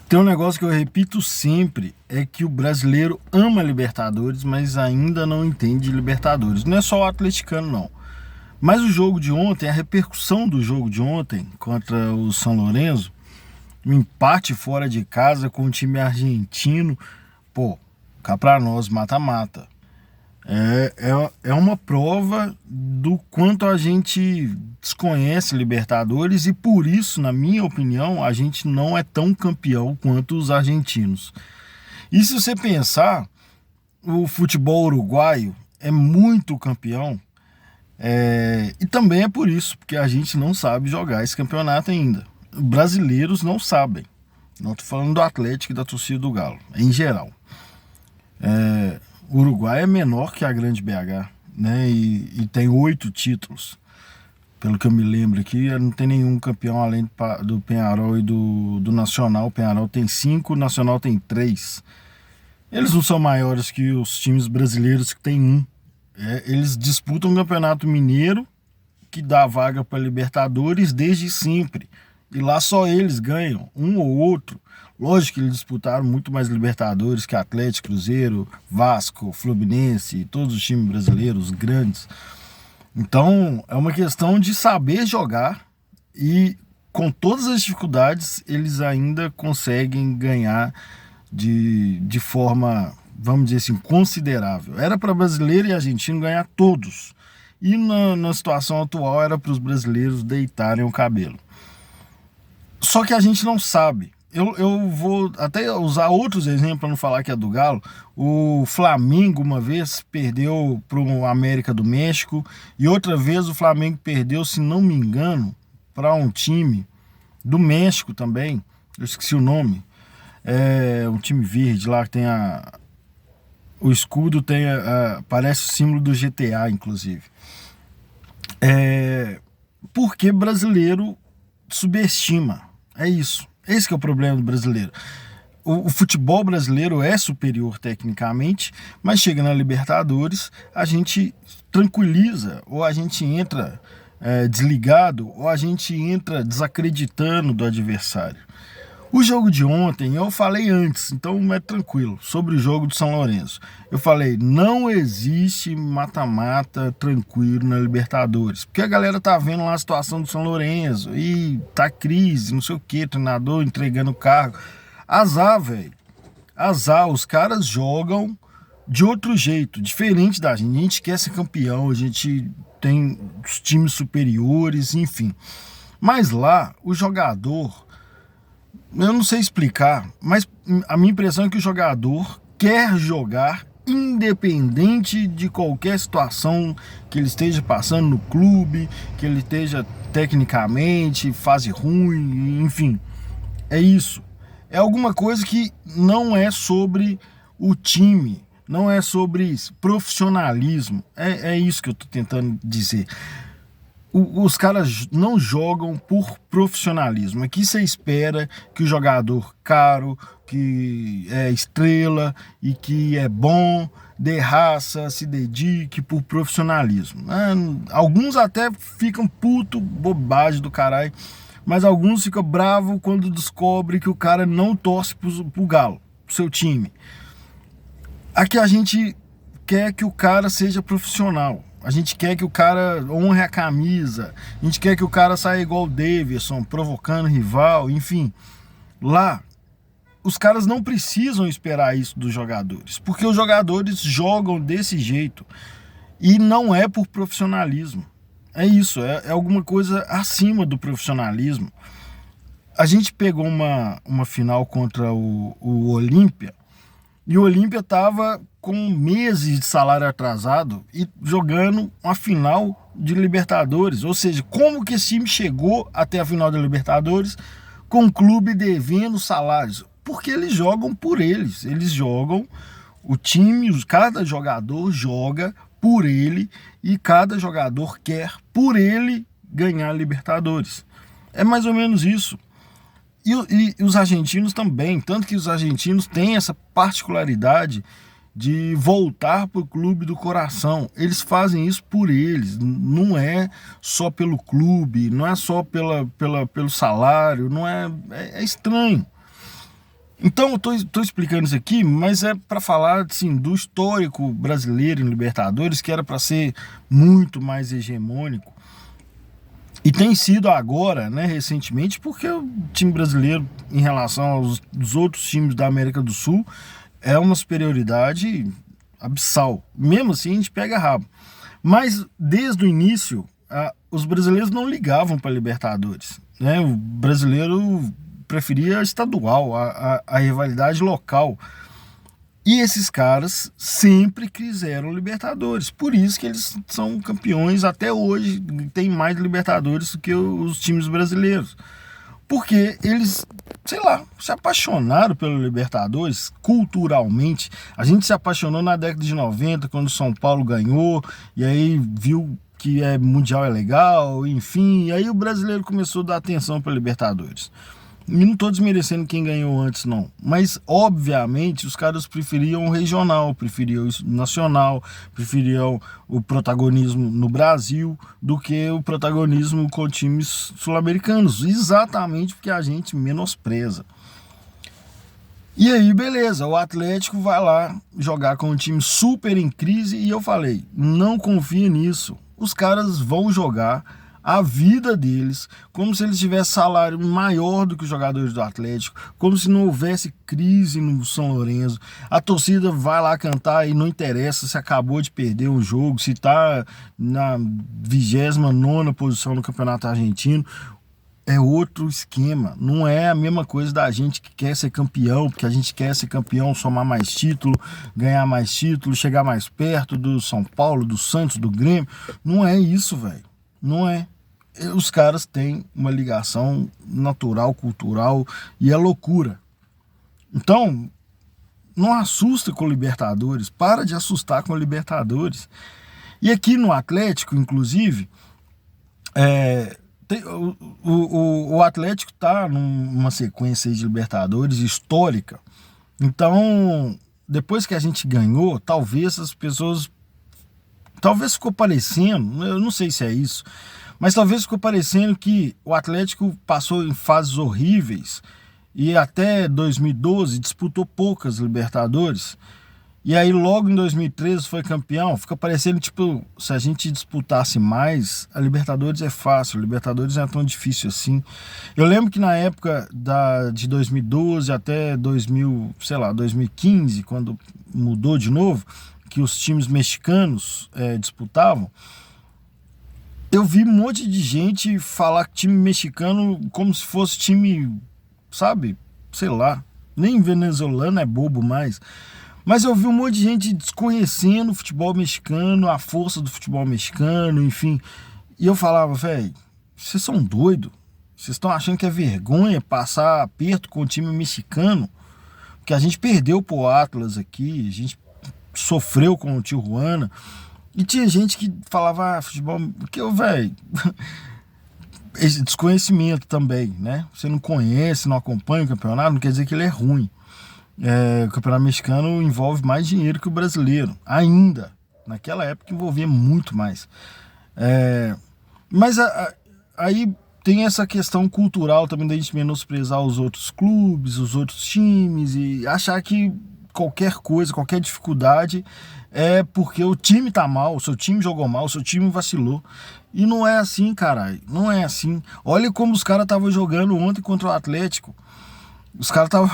Tem um negócio que eu repito sempre, é que o brasileiro ama Libertadores, mas ainda não entende Libertadores. Não é só o atleticano, não. Mas o jogo de ontem, a repercussão do jogo de ontem contra o São Lourenço, um empate fora de casa com o time argentino, pô, cá pra nós, mata-mata. É uma prova do quanto a gente desconhece Libertadores e por isso, na minha opinião, a gente não é tão campeão quanto os argentinos. E se você pensar, o futebol uruguaio é muito campeão, e também é por isso, porque a gente não sabe jogar esse campeonato ainda. Brasileiros não sabem. Não estou falando do Atlético e da torcida do Galo, em geral. O Uruguai é menor que a Grande BH, né? E tem 8 títulos. Pelo que eu me lembro aqui, não tem nenhum campeão além do Peñarol e do Nacional. O Peñarol tem 5, o Nacional tem 3. Eles não são maiores que os times brasileiros que tem 1. Eles disputam o Campeonato Mineiro, que dá vaga para Libertadores desde sempre. E lá só eles ganham, um ou outro. Lógico que eles disputaram muito mais Libertadores que Atlético, Cruzeiro, Vasco, Fluminense, todos os times brasileiros grandes. Então é uma questão de saber jogar e com todas as dificuldades eles ainda conseguem ganhar de forma, vamos dizer assim, considerável. Era para brasileiro e argentino ganhar todos. E na situação atual era para os brasileiros deitarem o cabelo. Só que a gente não sabe. Eu vou até usar outros exemplos para não falar que é do Galo. O Flamengo uma vez perdeu para o América do México e outra vez o Flamengo perdeu, se não me engano, para um time do México também. Eu esqueci o nome. É um time verde lá que tem o escudo parece o símbolo do GTA, inclusive. Porque brasileiro subestima. É isso. Esse que é o problema do brasileiro. O futebol brasileiro é superior tecnicamente, mas chega na Libertadores, a gente tranquiliza, ou a gente entra desligado, ou a gente entra desacreditando do adversário. O jogo de ontem, eu falei antes, então é tranquilo, sobre o jogo do São Lourenço. Eu falei, não existe mata-mata tranquilo na Libertadores. Porque a galera tá vendo lá a situação do São Lourenço, e tá crise, não sei o que, treinador entregando cargo. Azar, velho. Azar, os caras jogam de outro jeito, diferente da gente. A gente quer ser campeão, a gente tem os times superiores, enfim. Mas lá, o jogador... Eu não sei explicar, mas a minha impressão é que o jogador quer jogar independente de qualquer situação que ele esteja passando no clube, que ele esteja tecnicamente, fase ruim, enfim. É isso. É alguma coisa que não é sobre o time, não é sobre profissionalismo. É isso que eu estou tentando dizer. Os caras não jogam por profissionalismo. Aqui você espera que o jogador caro, que é estrela e que é bom, dê raça, se dedique por profissionalismo. Alguns até ficam puto, bobagem do caralho, mas alguns ficam bravos quando descobrem que o cara não torce pro Galo, pro seu time. Aqui a gente quer que o cara seja profissional. A gente quer que o cara honre a camisa. A gente quer que o cara saia igual o Davidson, provocando rival, enfim. Lá, os caras não precisam esperar isso dos jogadores, porque os jogadores jogam desse jeito. E não é por profissionalismo. É isso, é alguma coisa acima do profissionalismo. A gente pegou uma final contra o Olímpia, e o Olímpia estava com meses de salário atrasado e jogando uma final de Libertadores. Ou seja, como que esse time chegou até a final da Libertadores com o clube devendo salários? Porque eles jogam por eles. Eles jogam, o time, cada jogador joga por ele e cada jogador quer por ele ganhar a Libertadores. É mais ou menos isso. E os argentinos também, tanto que os argentinos têm essa particularidade de voltar para o clube do coração. Eles fazem isso por eles, não é só pelo clube, não é só pelo salário, não é estranho. Então, eu tô explicando isso aqui, mas é para falar assim, do histórico brasileiro em Libertadores, que era para ser muito mais hegemônico. E tem sido agora, né, recentemente, porque o time brasileiro, em relação aos outros times da América do Sul, é uma superioridade abissal. Mesmo assim, a gente pega rabo. Mas, desde o início, os brasileiros não ligavam para Libertadores, né? O brasileiro preferia a estadual, a rivalidade local. E esses caras sempre quiseram Libertadores. Por isso que eles são campeões até hoje, tem mais Libertadores do que os times brasileiros. Porque eles, sei lá, se apaixonaram pelo Libertadores culturalmente. A gente se apaixonou na década de 90, quando o São Paulo ganhou, e aí viu que Mundial é legal, enfim. E aí o brasileiro começou a dar atenção para Libertadores. E não estou desmerecendo quem ganhou antes, não. Mas, obviamente, os caras preferiam o regional, preferiam o nacional, preferiam o protagonismo no Brasil do que o protagonismo com times sul-americanos. Exatamente porque a gente menospreza. E aí, beleza, o Atlético vai lá jogar com um time super em crise e eu falei, não confia nisso. Os caras vão jogar a vida deles, como se eles tivessem salário maior do que os jogadores do Atlético, como se não houvesse crise no São Lourenço. A torcida vai lá cantar e não interessa se acabou de perder um jogo, se está na 29ª posição no Campeonato Argentino. É outro esquema, não é a mesma coisa da gente que quer ser campeão, porque a gente quer ser campeão, somar mais título, ganhar mais título, chegar mais perto do São Paulo, do Santos, do Grêmio. Não é isso, velho. Não é. Os caras têm uma ligação natural, cultural e é loucura. Então, não assusta com o Libertadores, para de assustar com o Libertadores. E aqui no Atlético, inclusive, o Atlético está numa sequência de Libertadores histórica. Então, depois que a gente ganhou, talvez as pessoas... Talvez ficou parecendo, eu não sei se é isso, mas talvez ficou parecendo que o Atlético passou em fases horríveis e até 2012 disputou poucas Libertadores. E aí logo em 2013 foi campeão. Fica parecendo tipo, se a gente disputasse mais, a Libertadores é fácil, a Libertadores não é tão difícil assim. Eu lembro que na época de 2012 até 2000, sei lá, 2015, quando mudou de novo, que os times mexicanos disputavam, eu vi um monte de gente falar que time mexicano como se fosse time, sabe, sei lá, nem venezuelano é bobo mais. Mas eu vi um monte de gente desconhecendo o futebol mexicano, a força do futebol mexicano, enfim. E eu falava, velho, vocês são doidos? Vocês estão achando que é vergonha passar aperto com o time mexicano? Porque a gente perdeu pro Atlas aqui, a gente sofreu com o Tijuana. E tinha gente que falava, futebol... Porque eu, velho... Esse desconhecimento também, né? Você não conhece, não acompanha o campeonato, não quer dizer que ele é ruim. O campeonato mexicano envolve mais dinheiro que o brasileiro, ainda. Naquela época envolvia muito mais. Mas aí tem essa questão cultural também da gente menosprezar os outros clubes, os outros times e achar que qualquer coisa, qualquer dificuldade é porque o time tá mal, o seu time jogou mal, o seu time vacilou. E não é assim, caralho. Não é assim. Olha como os caras estavam jogando ontem contra o Atlético. Os caras estavam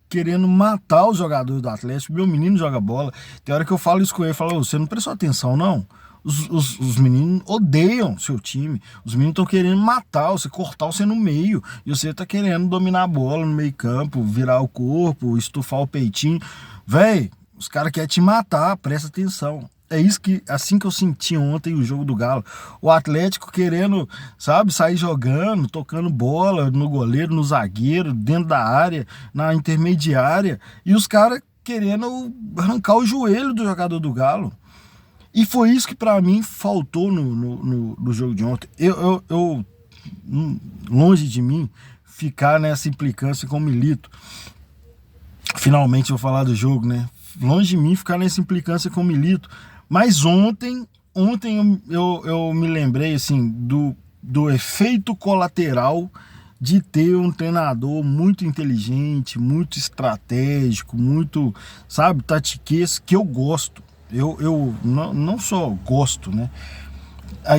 querendo matar os jogadores do Atlético. Meu menino joga bola. Tem hora que eu falo isso com ele, eu falo, você não prestou atenção, não? Os meninos odeiam seu time. Os meninos estão querendo matar você, cortar você no meio. E você está querendo dominar a bola no meio campo, virar o corpo, estufar o peitinho. Véi, os caras querem te matar, presta atenção. É isso que, assim que eu senti ontem o jogo do Galo. O Atlético querendo, sabe, sair jogando, tocando bola no goleiro, no zagueiro, dentro da área, na intermediária. E os caras querendo arrancar o joelho do jogador do Galo. E foi isso que para mim faltou no jogo de ontem. Eu, longe de mim, ficar nessa implicância com o Milito. Finalmente eu vou falar do jogo, né? Longe de mim ficar nessa implicância com o Milito. Mas ontem eu me lembrei assim do efeito colateral de ter um treinador muito inteligente, muito estratégico, muito, sabe, tatiquês, que eu gosto. Eu não só gosto, né?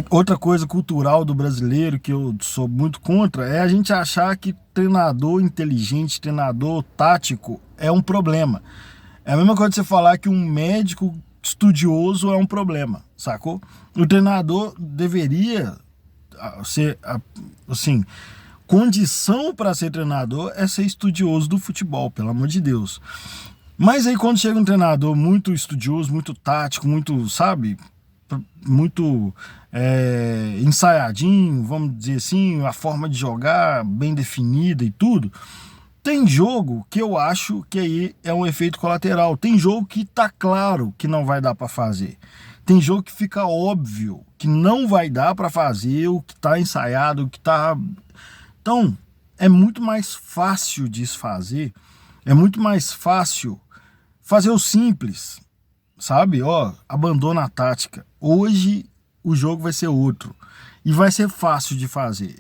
Outra coisa cultural do brasileiro que eu sou muito contra é a gente achar que treinador inteligente, treinador tático é um problema. É a mesma coisa de você falar que um médico estudioso é um problema, sacou? O treinador deveria ser, assim, condição para ser treinador é ser estudioso do futebol, pelo amor de Deus. Mas aí quando chega um treinador muito estudioso, muito tático, muito, sabe, muito ensaiadinho, vamos dizer assim, a forma de jogar bem definida e tudo, tem jogo que eu acho que aí é um efeito colateral. Tem jogo que tá claro que não vai dar para fazer. Tem jogo que fica óbvio que não vai dar para fazer o que tá ensaiado, o que tá... Então, é muito mais fácil desfazer, é muito mais fácil fazer o simples, sabe? Ó, abandona a tática. Hoje o jogo vai ser outro e vai ser fácil de fazer.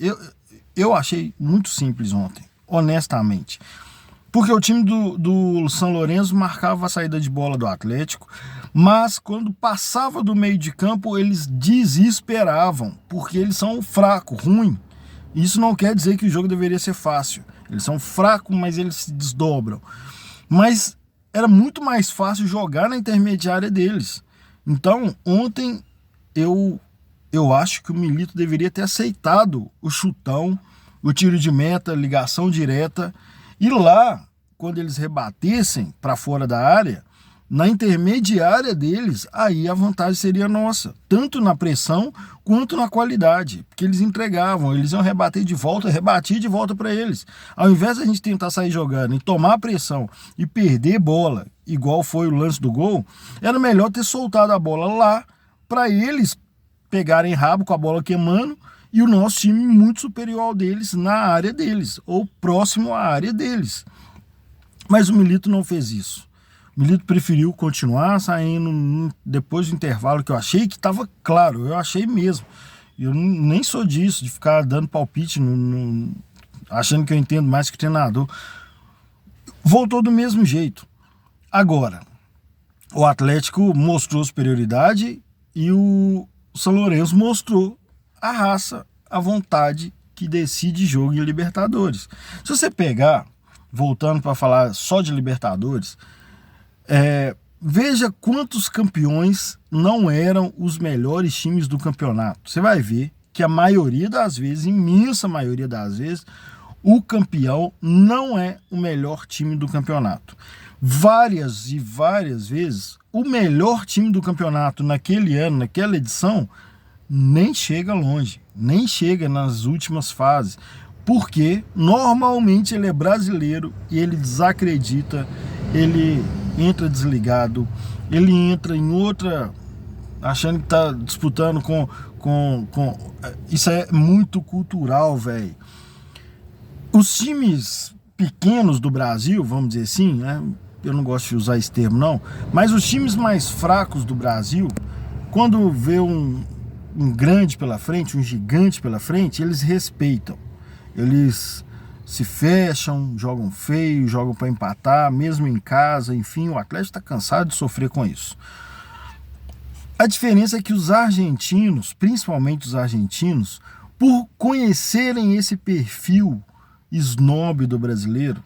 Eu achei muito simples ontem, honestamente. Porque o time do São Lourenço marcava a saída de bola do Atlético, mas quando passava do meio de campo eles desesperavam, porque eles são fracos, ruim. Isso não quer dizer que o jogo deveria ser fácil. Eles são fracos, mas eles se desdobram. Mas era muito mais fácil jogar na intermediária deles. Então, ontem eu acho que o Milito deveria ter aceitado o chutão, o tiro de meta, ligação direta, e lá, quando eles rebatessem para fora da área, na intermediária deles, aí a vantagem seria nossa, tanto na pressão quanto na qualidade, porque eles entregavam, eles iam rebater de volta, rebatir de volta para eles. Ao invés de a gente tentar sair jogando e tomar a pressão e perder bola, igual foi o lance do gol, era melhor ter soltado a bola lá para eles pegarem rabo com a bola queimando e o nosso time muito superior ao deles na área deles, ou próximo à área deles. Mas o Milito não fez isso. O Milito preferiu continuar saindo depois do intervalo, que eu achei que estava claro, eu achei mesmo. Eu nem sou disso, de ficar dando palpite, achando que eu entendo mais que treinador. Voltou do mesmo jeito. Agora, o Atlético mostrou superioridade e o São Lourenço mostrou a raça, a vontade que decide jogo em Libertadores. Se você pegar, voltando para falar só de Libertadores, veja quantos campeões não eram os melhores times do campeonato. Você vai ver que a maioria das vezes, imensa maioria das vezes, o campeão não é o melhor time do campeonato. Várias e várias vezes, o melhor time do campeonato naquele ano, naquela edição, nem chega longe, nem chega nas últimas fases, porque normalmente ele é brasileiro e ele desacredita, ele entra desligado, ele entra em outra, achando que tá disputando com isso é muito cultural, velho. Os times pequenos do Brasil, vamos dizer assim, né? Eu não gosto de usar esse termo não, mas os times mais fracos do Brasil, quando vê um grande pela frente, um gigante pela frente, eles respeitam, eles se fecham, jogam feio, jogam para empatar, mesmo em casa, enfim, o Atlético está cansado de sofrer com isso. A diferença é que os argentinos, principalmente os argentinos, por conhecerem esse perfil snob do brasileiro,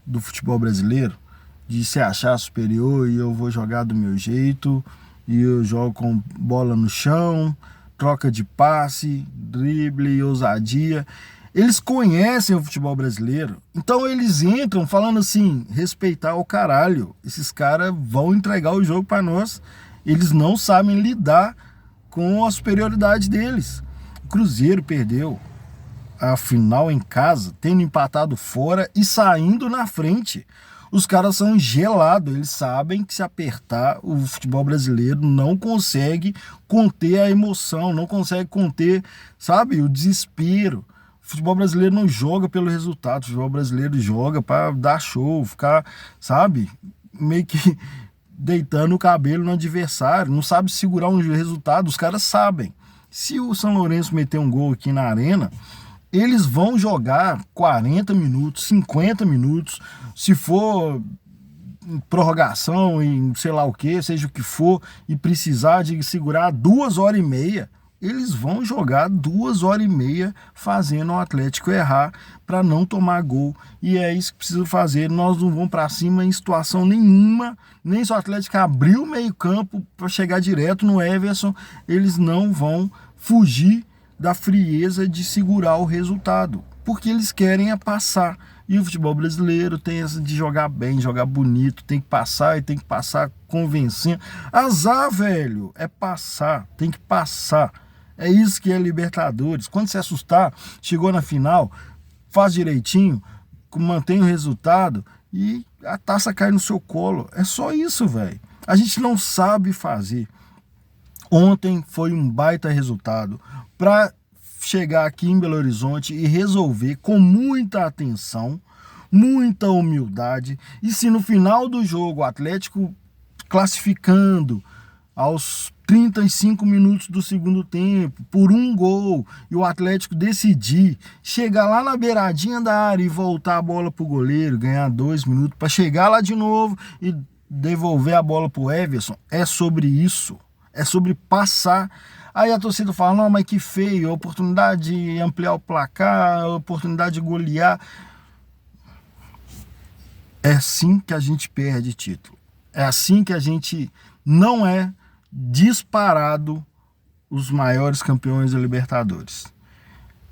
do futebol brasileiro, de se achar superior e eu vou jogar do meu jeito, e eu jogo com bola no chão, troca de passe, drible, ousadia. Eles conhecem o futebol brasileiro, então eles entram falando assim, respeitar o caralho, esses caras vão entregar o jogo para nós, eles não sabem lidar com a superioridade deles. O Cruzeiro perdeu a final em casa, tendo empatado fora e saindo na frente. Os caras são gelados, eles sabem que se apertar, o futebol brasileiro não consegue conter a emoção, não consegue conter, sabe, o desespero. O futebol brasileiro não joga pelo resultado, o futebol brasileiro joga para dar show, ficar, sabe, meio que deitando o cabelo no adversário, não sabe segurar um resultado, os caras sabem. Se o São Lourenço meter um gol aqui na arena, Eles vão jogar 40 minutos, 50 minutos, se for prorrogação e sei lá o que, seja o que for, e precisar de segurar 2 horas e meia, eles vão jogar 2 horas e meia fazendo o Atlético errar para não tomar gol. E é isso que precisa fazer. Nós não vamos para cima em situação nenhuma, nem se o Atlético abrir o meio campo para chegar direto no Everson, eles não vão fugir da frieza de segurar o resultado, porque eles querem passar. E o futebol brasileiro tem essa de jogar bem, jogar bonito, tem que passar e tem que passar convencendo. Azar, velho, é passar, tem que passar. É isso que é Libertadores. Quando se assustar, chegou na final, faz direitinho, mantém o resultado e a taça cai no seu colo. É só isso, velho. A gente não sabe fazer. Ontem foi um baita resultado para chegar aqui em Belo Horizonte e resolver com muita atenção, muita humildade. E se no final do jogo o Atlético classificando aos 35 minutos do segundo tempo por um gol e o Atlético decidir chegar lá na beiradinha da área e voltar a bola para o goleiro, ganhar 2 minutos para chegar lá de novo e devolver a bola para o Everson, é sobre isso. É sobre passar. Aí a torcida fala, não, mas que feio, a oportunidade de ampliar o placar, a oportunidade de golear. É assim que a gente perde título. É assim que a gente não é disparado os maiores campeões da Libertadores.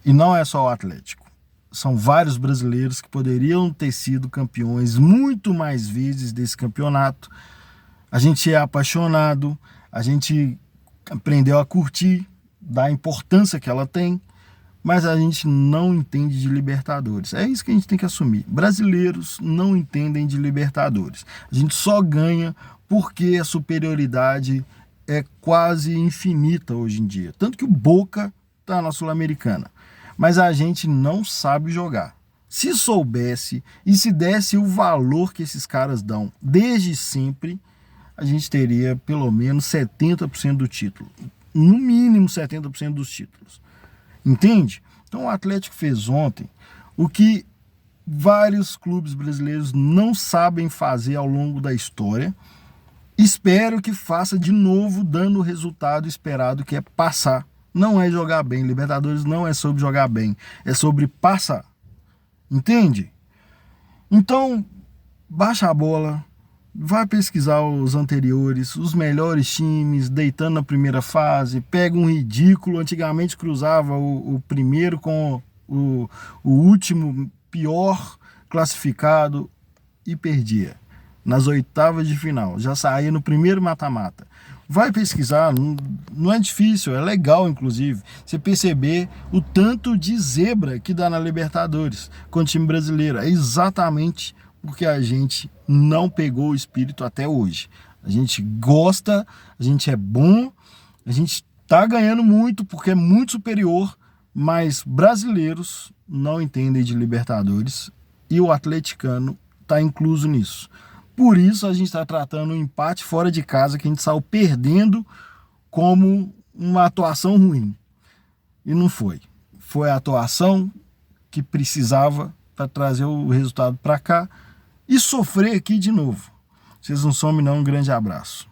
E não é só o Atlético. São vários brasileiros que poderiam ter sido campeões muito mais vezes desse campeonato. A gente é apaixonado, a gente aprendeu a curtir, da importância que ela tem, mas a gente não entende de Libertadores. É isso que a gente tem que assumir. Brasileiros não entendem de Libertadores. A gente só ganha porque a superioridade é quase infinita hoje em dia. Tanto que o Boca está na Sul-Americana. Mas a gente não sabe jogar. Se soubesse e se desse o valor que esses caras dão desde sempre, a gente teria pelo menos 70% do título. No mínimo 70% dos títulos. Entende? Então o Atlético fez ontem o que vários clubes brasileiros não sabem fazer ao longo da história. Espero que faça de novo, dando o resultado esperado, que é passar. Não é jogar bem. Libertadores não é sobre jogar bem. É sobre passar. Entende? Então, baixa a bola. Vai pesquisar os anteriores, os melhores times, deitando na primeira fase, pega um ridículo, antigamente cruzava o primeiro com o último pior classificado e perdia. Nas oitavas de final, já saía no primeiro mata-mata. Vai pesquisar, não é difícil, é legal inclusive, você perceber o tanto de zebra que dá na Libertadores com o time brasileiro. É exatamente porque a gente não pegou o espírito até hoje. A gente gosta, a gente é bom, a gente tá ganhando muito porque é muito superior, mas brasileiros não entendem de Libertadores e o atleticano tá incluso nisso. Por isso a gente está tratando um empate fora de casa que a gente saiu perdendo como uma atuação ruim. E não foi. Foi a atuação que precisava para trazer o resultado para cá e sofrer aqui de novo. Vocês não somem não, um grande abraço.